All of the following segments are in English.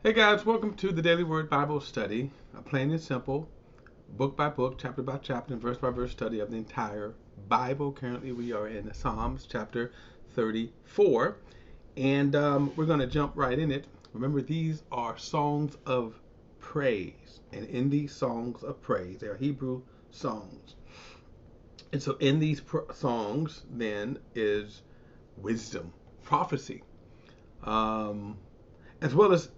Hey guys, welcome to the Daily Word Bible Study, a plain and simple, book by book, chapter by chapter, and verse by verse study of the entire Bible. Currently, we are in the Psalms, chapter 34, and we're going to jump right in it. Remember, these are songs of praise, and in these songs of praise, they are Hebrew songs. And so, in these songs, then, is wisdom, prophecy, um, as well as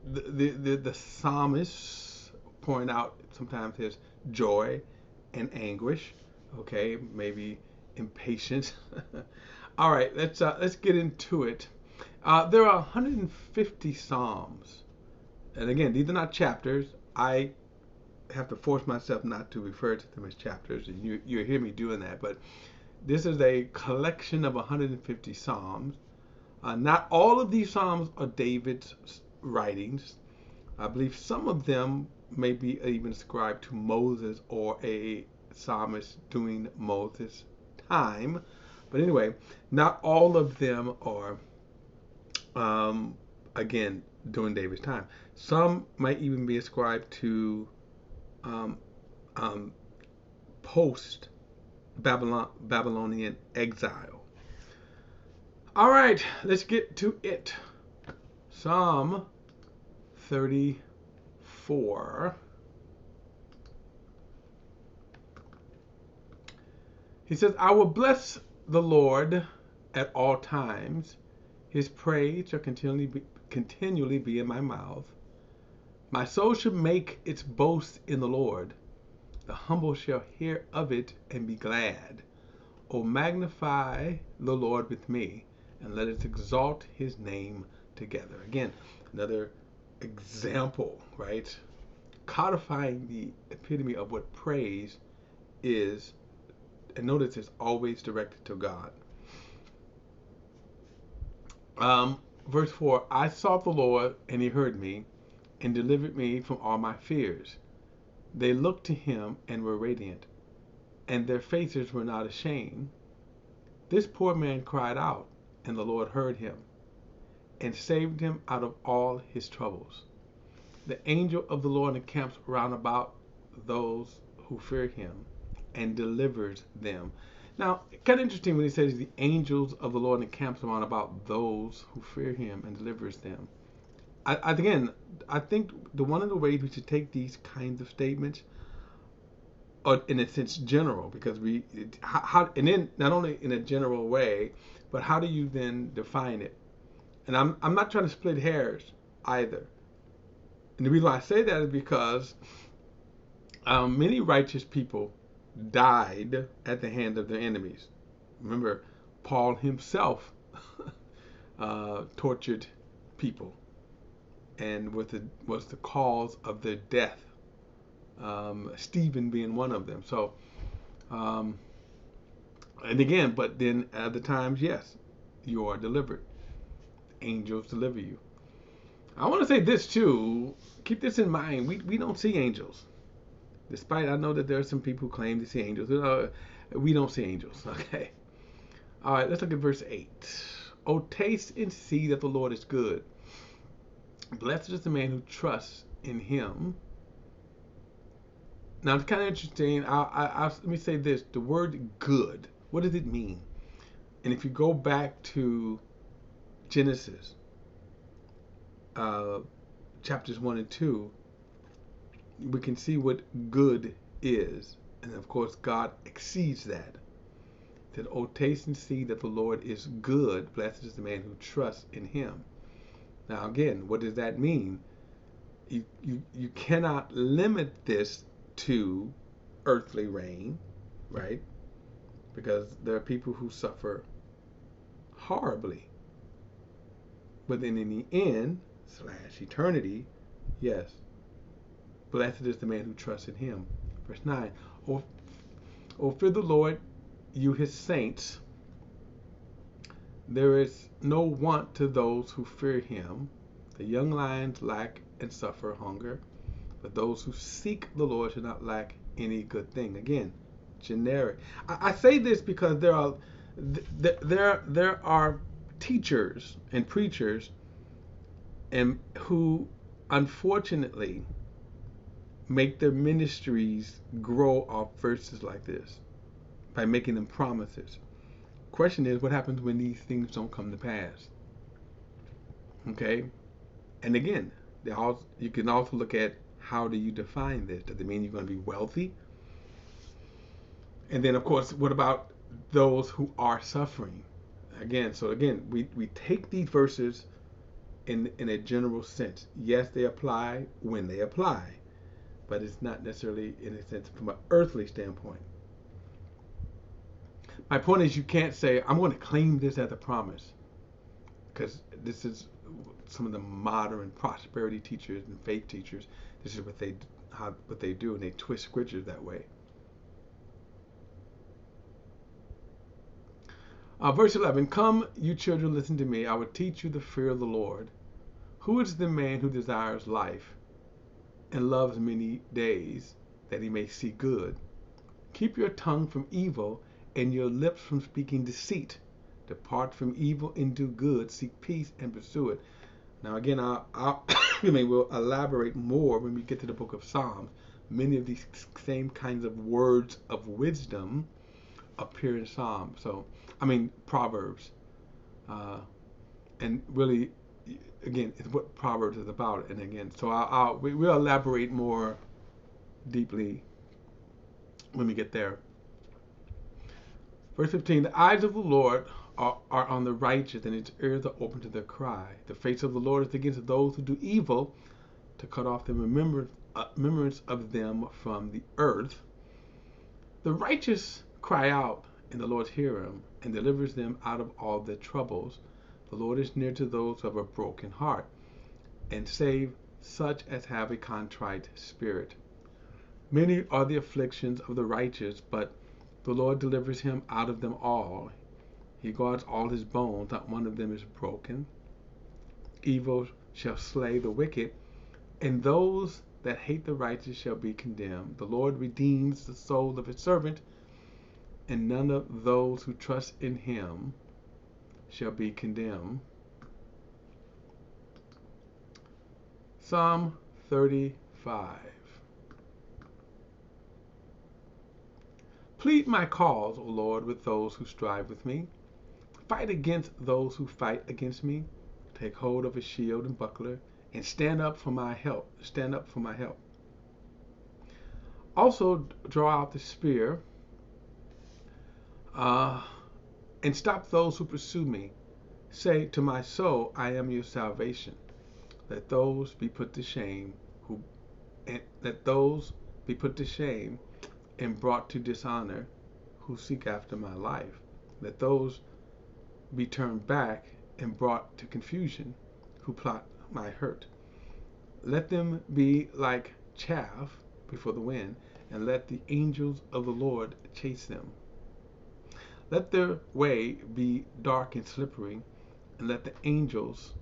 the psalmist point out sometimes there's joy and anguish, okay, maybe impatience. All right, let's get into it. There are 150 psalms, and again, these are not chapters. I have to force myself not to refer to them as chapters, and you hear me doing that. But this is a collection of 150 psalms. Not all of these psalms are David's writings. I believe some of them may be even ascribed to Moses or a psalmist during Moses' time. But anyway, not all of them are, again, during David's time. Some might even be ascribed to um, um, post Babylonian exile. All right, let's get to it. Psalm 34. He says, I will bless the Lord at all times. His praise shall continually be in my mouth. My soul shall make its boast in the Lord. The humble shall hear of it and be glad. O magnify the Lord with me, and let us exalt his name together. Again, another example, right? Codifying the epitome of what praise is, and notice it's always directed to God. Verse 4, I sought the Lord, and he heard me, and delivered me from all my fears. They looked to him and were radiant, and their faces were not ashamed. This poor man cried out, and the Lord heard him, and saved him out of all his troubles. The angel of the Lord encamps round about those who fear him, and delivers them. Now, kind of interesting when he says the angels of the Lord encamps around about those who fear him and delivers them. Again, I think one of the ways we should take these kinds of statements are in a sense general, because and then not only in a general way, but how do you then define it? And I'm not trying to split hairs either. And the reason why I say that is because many righteous people died at the hand of their enemies. Remember, Paul himself tortured people and was the cause of their death. Stephen being one of them. So, and again, but then at other times, yes, you are delivered. Angels deliver you. I want to say this too. Keep this in mind. We don't see angels. Despite I know that there are some people who claim to see angels. We don't see angels. Okay. All right, let's look at verse 8. Oh, taste and see that the Lord is good. Blessed is the man who trusts in him. Now, it's kind of interesting. Let me say this. The word good, what does it mean? And if you go back to Genesis, chapters 1 and 2, we can see what good is. And of course, God exceeds that. That, oh, taste and see that the Lord is good. Blessed is the man who trusts in him. Now, again, what does that mean? You cannot limit this to earthly reign, right? Because there are people who suffer horribly. But then in the end, / eternity, yes, blessed is the man who trusts in him. Verse 9, O fear the Lord, you his saints. There is no want to those who fear him. The young lions lack and suffer hunger, but those who seek the Lord should not lack any good thing. Again, generic. I say this because there are teachers and preachers and who unfortunately make their ministries grow off verses like this by making them promises. Question is, what happens when these things don't come to pass? Okay, and again, you can also look at how do you define this? Does it mean you're going to be wealthy? And then, of course, what about those who are suffering? Again, we take these verses in a general sense. Yes, they apply when they apply, but it's not necessarily in a sense from an earthly standpoint. My point is, you can't say, I'm going to claim this as a promise, because this is some of the modern prosperity teachers and faith teachers. This is what they do, and they twist scriptures that way. Verse 11, come, you children, listen to me. I will teach you the fear of the Lord. Who is the man who desires life and loves many days, that he may see good? Keep your tongue from evil and your lips from speaking deceit. Depart from evil and do good. Seek peace and pursue it. Now again, we'll elaborate more when we get to the book of Psalms. Many of these same kinds of words of wisdom appear in Psalms. Proverbs. And really, again, it's what Proverbs is about. And again, so we'll elaborate more deeply when we get there. Verse 15, the eyes of the Lord are on the righteous, and his ears are open to their cry. The face of the Lord is against those who do evil, to cut off the remembrance of them from the earth. The righteous cry out, and the Lord hears them, and delivers them out of all their troubles. The Lord is near to those who have a broken heart, and save such as have a contrite spirit. Many are the afflictions of the righteous, but the Lord delivers him out of them all. He guards all his bones, not one of them is broken. Evil shall slay the wicked, and those that hate the righteous shall be condemned. The Lord redeems the soul of his servant, and none of those who trust in him shall be condemned. Psalm 35. Plead my cause, O Lord, with those who strive with me. Fight against those who fight against me. Take hold of a shield and buckler, and stand up for my help. Stand up for my help. Also draw out the spear, and stop those who pursue me. Say to my soul, I am your salvation. Let those be put to shame and brought to dishonor who seek after my life. Let those be turned back and brought to confusion who plot my hurt. Let them be like chaff before the wind, and let the angels of the Lord chase them. Let their way be dark and slippery, and let the angels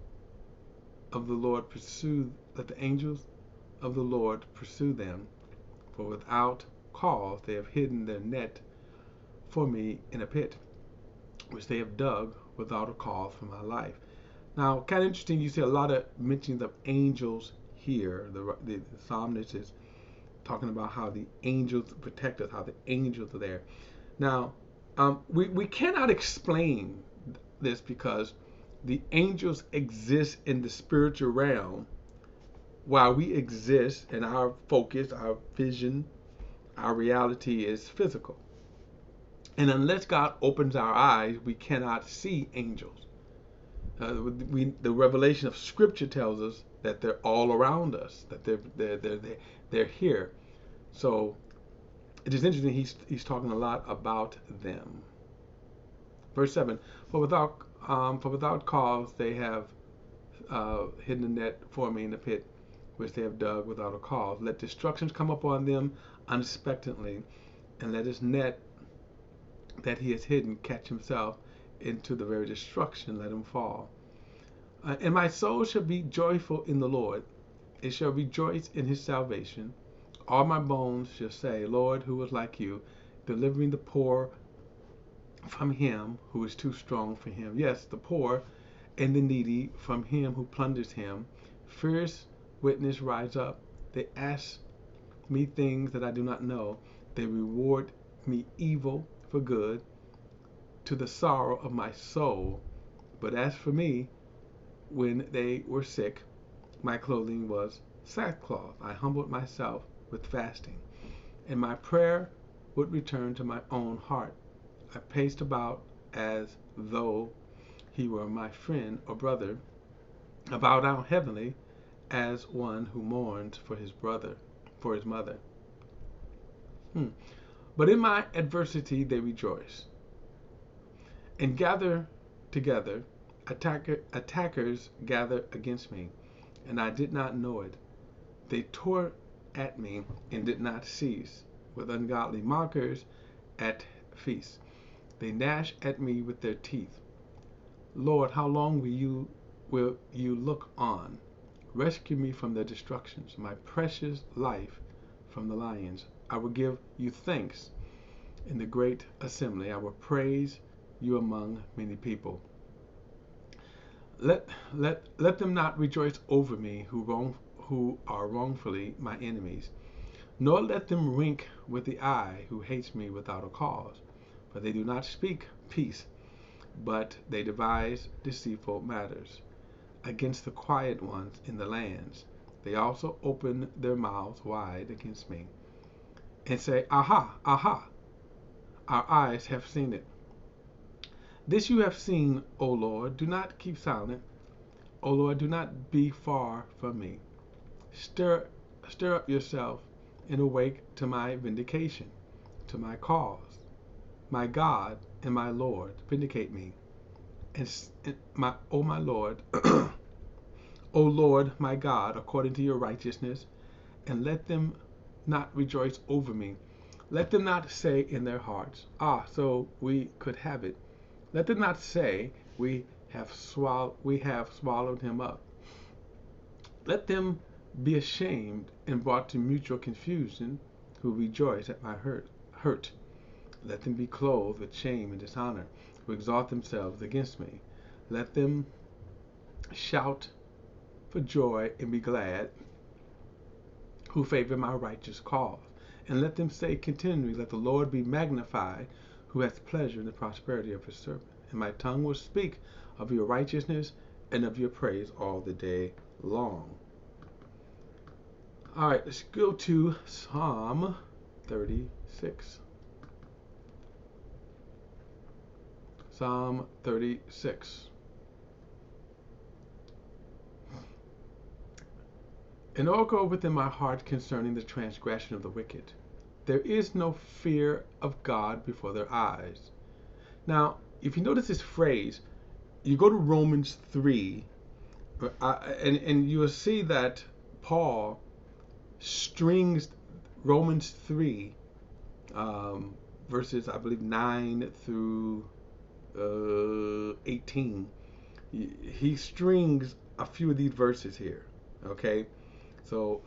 of the Lord pursue them. For without cause they have hidden their net for me in a pit, which they have dug without a cause for my life. Now, kind of interesting, you see a lot of mentions of angels here. The psalmist is talking about how the angels protect us, how the angels are there. Now, we cannot explain this because the angels exist in the spiritual realm while we exist, and our focus, our vision, our reality is physical. And unless God opens our eyes, we cannot see angels. The revelation of Scripture tells us that they're all around us, that they're here. So it is interesting. He's talking a lot about them. Verse 7: For without cause they have hidden a net for me in the pit, which they have dug without a cause. Let destructions come upon them unexpectedly, and let his net that he has hidden catch himself into the very destruction. Let him fall. And my soul shall be joyful in the Lord. It shall rejoice in his salvation. All my bones shall say, Lord, who is like you, delivering the poor from him who is too strong for him. Yes, the poor and the needy from him who plunders him. Fierce witness rise up. They ask me things that I do not know. They reward me evil for good, to the sorrow of my soul. But as for me, when they were sick, my clothing was sackcloth. I humbled myself with fasting, and my prayer would return to my own heart. I paced about as though he were my friend or brother. I bowed down heavenly as one who mourns for his brother, for his mother. But in my adversity they rejoice and gather together. Attackers gather against me, and I did not know it. They tore at me and did not cease, with ungodly mockers at feasts. They gnash at me with their teeth. Lord, how long will you look on? Rescue me from their destructions, my precious life from the lions. I will give you thanks in the great assembly. I will praise you among many people. Let them not rejoice over me who are wrongfully my enemies, nor let them wink with the eye who hates me without a cause. For they do not speak peace, but they devise deceitful matters against the quiet ones in the lands. They also open their mouths wide against me and say, Aha, aha, our eyes have seen it. This you have seen, O Lord. Do not keep silent. O Lord, do not be far from me. Stir up yourself and awake to my vindication, to my cause. My God and my Lord, vindicate me. And my Lord, O Lord, my God, according to your righteousness, and let them not rejoice over me. Let them not say in their hearts, so we could have it. Let them not say, we have swallowed him up. Let them be ashamed and brought to mutual confusion, who rejoice at my hurt. Let them be clothed with shame and dishonor, who exalt themselves against me. Let them shout for joy and be glad, who favor my righteous cause. And let them say continually, let the Lord be magnified, who hath pleasure in the prosperity of his servant. And my tongue will speak of your righteousness and of your praise all the day long. All right, let's go to Psalm 36. Psalm 36. An oracle within my heart concerning the transgression of the wicked. There is no fear of God before their eyes. Now, if you notice this phrase, you go to Romans 3, and you will see that Paul strings Romans 3, verses, I believe, 9 through 18. He strings a few of these verses here, okay? So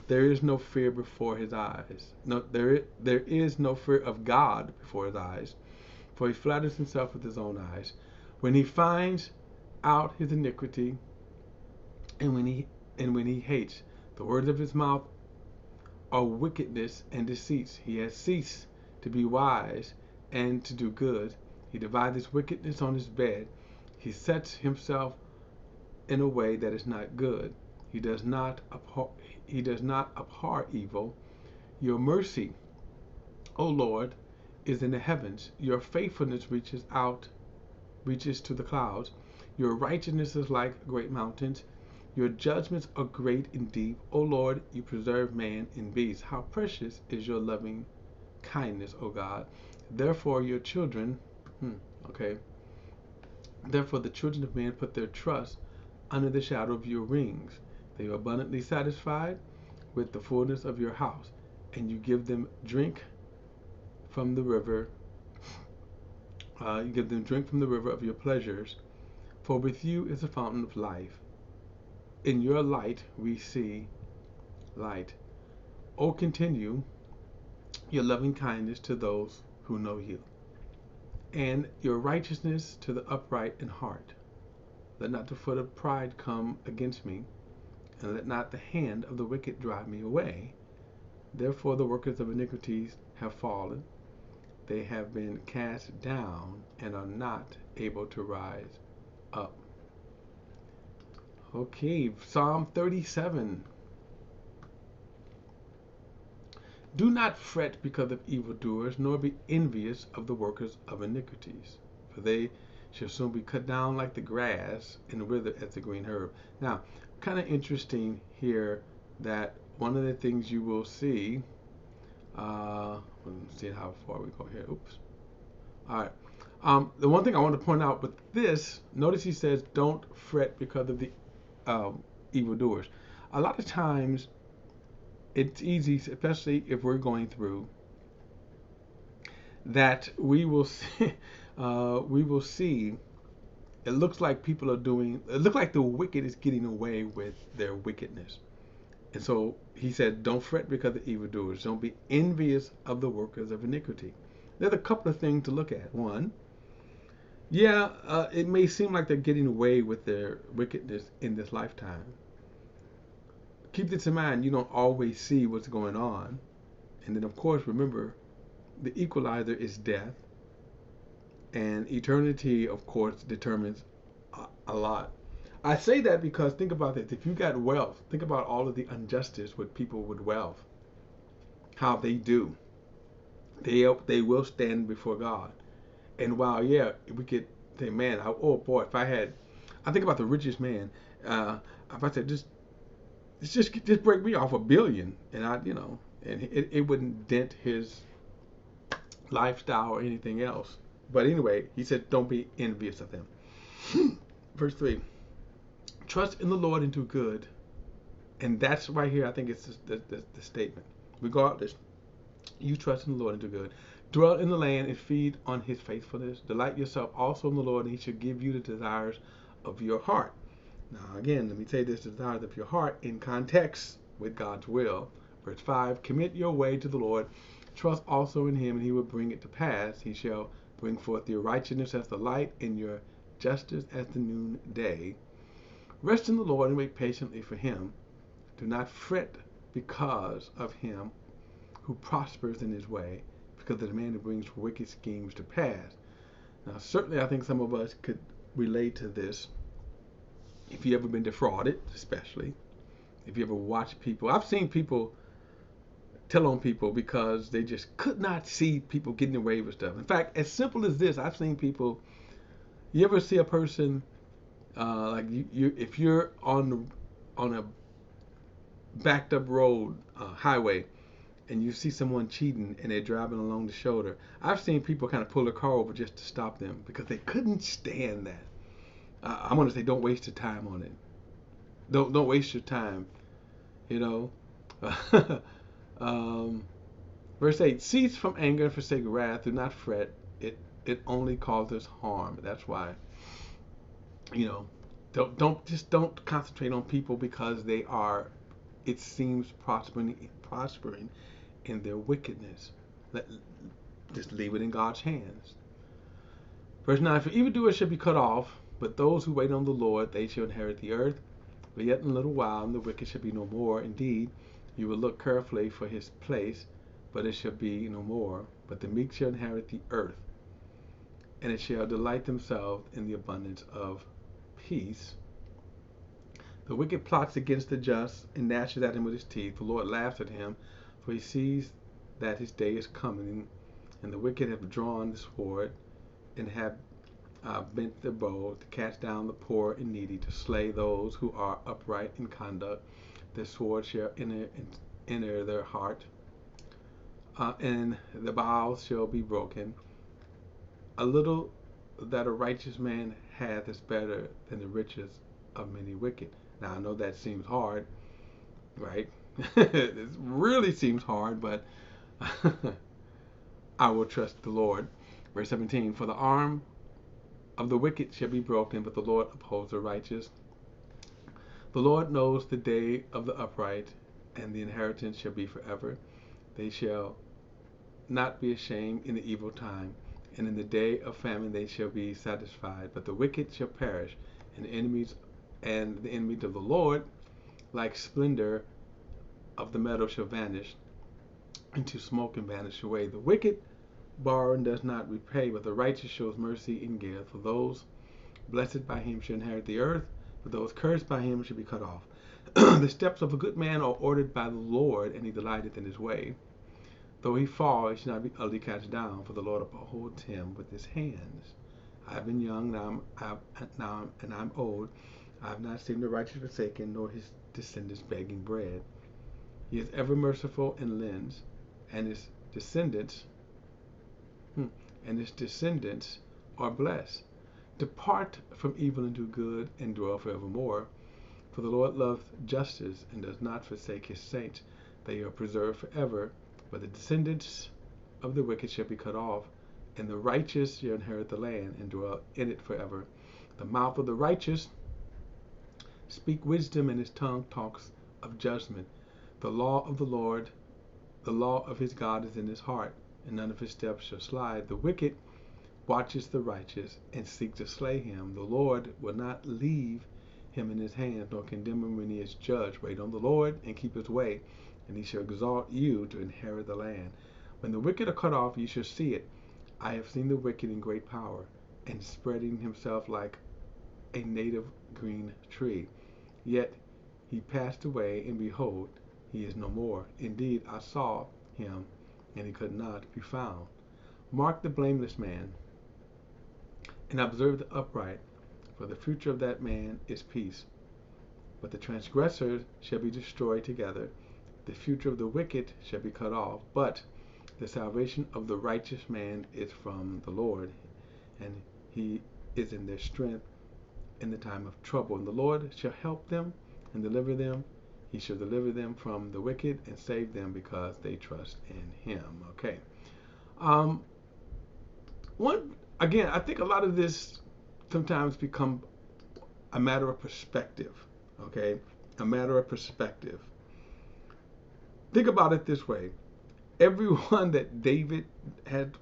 there is no fear before his eyes. No, there is no fear of God before his eyes, for he flatters himself with his own eyes. When he finds out his iniquity, and when he hates, the words of his mouth are wickedness and deceits. He has ceased to be wise and to do good. He divides his wickedness on his bed. He sets himself in a way that is not good. He does not abhor evil. Your mercy, O Lord, is in the heavens. Your faithfulness reaches to the clouds. Your righteousness is like great mountains. Your judgments are great and deep. O Lord, you preserve man and beast. How precious is your loving kindness, O God. Therefore your children, Therefore the children of man put their trust under the shadow of your wings. They are abundantly satisfied with the fullness of your house, and you give them drink from the river. You give them drink from the river of your pleasures. For with you is the fountain of life. In your light we see light. O continue your loving kindness to those who know you, and your righteousness to the upright in heart. Let not the foot of pride come against me, and let not the hand of the wicked drive me away. Therefore the workers of iniquities have fallen. They have been cast down and are not able to rise up. Okay, Psalm 37. Do not fret because of evildoers, nor be envious of the workers of iniquities, for they shall soon be cut down like the grass and wither as the green herb. Now, kind of interesting here that one of the things you will see, let's see how far we go here. Oops. All right. The one thing I want to point out with this, notice he says, don't fret because of the evildoers. A lot of times, it's easy, especially if we're going through, that we will see, it looks like people are doing, it looks like the wicked is getting away with their wickedness. And so he said, don't fret because of evildoers. Don't be envious of the workers of iniquity. There's a couple of things to look at. One, it may seem like they're getting away with their wickedness in this lifetime. Keep this in mind, you don't always see what's going on. And then, of course, remember, the equalizer is death. And eternity, of course, determines a lot. I say that because think about this. If you got wealth, think about all of the injustice with people with wealth. How they do. They will stand before God. And while, we could say, man, oh boy, if I had, I think about the richest man. If I said, just break me off $1 billion, and and it wouldn't dent his lifestyle or anything else. But anyway, he said, don't be envious of them. Verse 3, trust in the Lord and do good. And that's right here, I think it's the statement. Regardless, you trust in the Lord and do good. Dwell in the land and feed on his faithfulness. Delight yourself also in the Lord, and he shall give you the desires of your heart. Now, again, let me say this, desires of your heart in context with God's will. Verse 5, commit your way to the Lord. Trust also in him, and he will bring it to pass. He shall bring forth your righteousness as the light, and your justice as the noonday. Rest in the Lord and wait patiently for him. Do not fret because of him who prospers in his way, because of the man who brings wicked schemes to pass. Now, certainly I think some of us could relate to this. If you ever been defrauded, especially. If you ever watch people. I've seen people tell on people because they just could not see people getting away with stuff. In fact, as simple as this, I've seen people, you ever see a person, like if you're on a backed up road, highway, and you see someone cheating and they're driving along the shoulder. I've seen people kind of pull their car over just to stop them because they couldn't stand that. I'm going to say, don't waste your time on it. Don't waste your time. Verse 8: cease from anger and forsake wrath. Do not fret. It only causes harm. That's why. Don't concentrate on people because they are. It seems prospering in their wickedness. Just leave it in God's hands. Verse 9: for evildoers shall be cut off, but those who wait on the Lord, they shall inherit the earth. But yet in a little while, and the wicked shall be no more. Indeed, you will look carefully for his place, but it shall be no more. But the meek shall inherit the earth, and it shall delight themselves in the abundance of peace. The wicked plots against the just and gnashes at him with his teeth. The Lord laughs at him, for he sees that his day is coming, and the wicked have drawn the sword and have bent the bow to cast down the poor and needy, to slay those who are upright in conduct. The sword shall enter their heart, and the bowels shall be broken. A little that a righteous man hath is better than the riches of many wicked. Now I know that seems hard, right? It really seems hard, but I will trust the Lord. Verse 17, for the arm of the wicked shall be broken, but the Lord upholds the righteous. The Lord knows the day of the upright, and the inheritance shall be forever. They shall not be ashamed in the evil time, and in the day of famine they shall be satisfied. But the wicked shall perish, and the enemies of the Lord like splendor of the meadow shall vanish into smoke and vanish away. The wicked borrow and does not repay, but the righteous shows mercy and gives. For those blessed by him shall inherit the earth, but those cursed by him shall be cut off. The steps of a good man are ordered by the Lord, and he delighteth in his way. Though he fall, he shall not be utterly cast down, for the Lord upholds him with his hands. I have been young, and I'm old. I have not seen the righteous forsaken, nor his descendants begging bread. He is ever merciful and lends, and his descendants, and his descendants are blessed. Depart from evil and do good, and dwell forevermore. For the Lord loveth justice, and does not forsake his saints. They are preserved forever. But the descendants of the wicked shall be cut off, and the righteous shall inherit the land, and dwell in it forever. The mouth of the righteous speak wisdom, and his tongue talks of judgment. The law of the Lord, the law of his God is in his heart, and none of his steps shall slide. The wicked watches the righteous, and seek to slay him. The Lord will not leave him in his hands, nor condemn him when he is judged. Wait on the Lord, and keep his way, and he shall exalt you to inherit the land. When the wicked are cut off, you shall see it. I have seen the wicked in great power, and spreading himself like a native green tree. Yet he passed away, and behold, he is no more. Indeed, I saw him, and he could not be found. Mark the blameless man, and observe the upright, for the future of that man is peace. But the transgressors shall be destroyed together. The future of the wicked shall be cut off, but the salvation of the righteous man is from the Lord, and he is in their strength in the time of trouble. And the Lord shall help them and deliver them. He shall deliver them from the wicked and save them because they trust in him. Okay. I think a lot of this sometimes become a matter of perspective. Okay, a matter of perspective. Think about it this way: everyone that David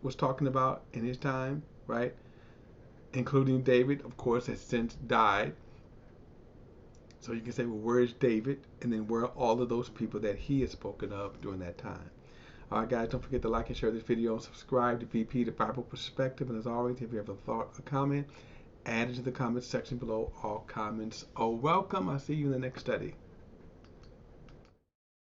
was talking about in his time, right, including David, of course, has since died. So you can say, well, where is David? And then where are all of those people that he has spoken of during that time? All right, guys, don't forget to like and share this video and subscribe to VP, the Bible Perspective. And as always, if you have a thought or comment, add it to the comments section below. All comments are welcome. I'll see you in the next study.